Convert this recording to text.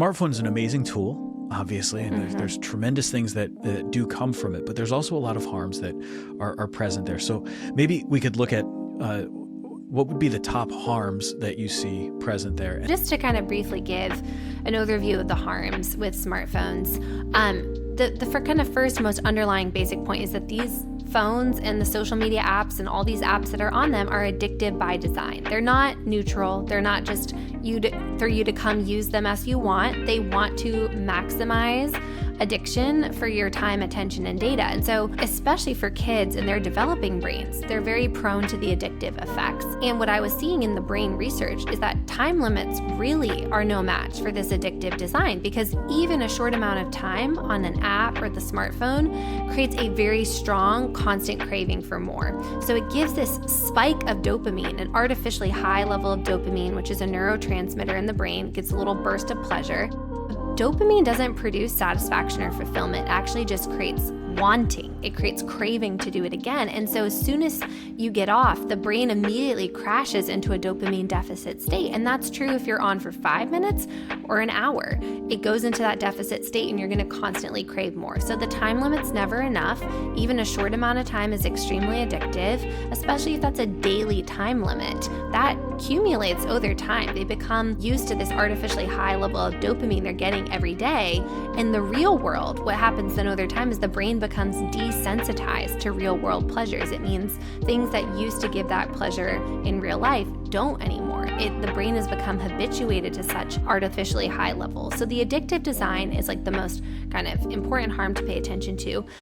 smartphone is an amazing tool, obviously, and there's tremendous things that do come from it, but there's also a lot of harms that are present there. So maybe we could look at what would be the top harms that you see present there? Just to kind of briefly give an overview of the harms with smartphones, the first most underlying basic point is that these phones and the social media apps and all these apps that are on them are addictive by design. They're not neutral. They're not just for you to come use them as you want. They want to maximize addiction for your time, attention, and data. And so, especially for kids and their developing brains, they're very prone to the addictive effects. And what I was seeing in the brain research is that time limits really are no match for this addictive design, because even a short amount of time on an app or the smartphone creates a very strong, constant craving for more. So it gives this spike of dopamine, an artificially high level of dopamine, which is a neurotransmitter in the brain, gets a little burst of pleasure. Dopamine doesn't produce satisfaction or fulfillment. It actually just creates wanting. It creates craving to do it again. And so as soon as you get off, the brain immediately crashes into a dopamine deficit state. And that's true if you're on for 5 minutes or an hour. It goes into that deficit state and you're going to constantly crave more. So the time limit's never enough. Even a short amount of time is extremely addictive, especially if that's a daily time limit. That accumulates over time. They become used to this artificially high level of dopamine they're getting every day. In the real world, what happens then over time is the brain becomes desensitized to real world pleasures. It means things that used to give that pleasure in real life don't anymore. The brain has become habituated to such artificially high levels. So the addictive design is like the most kind of important harm to pay attention to.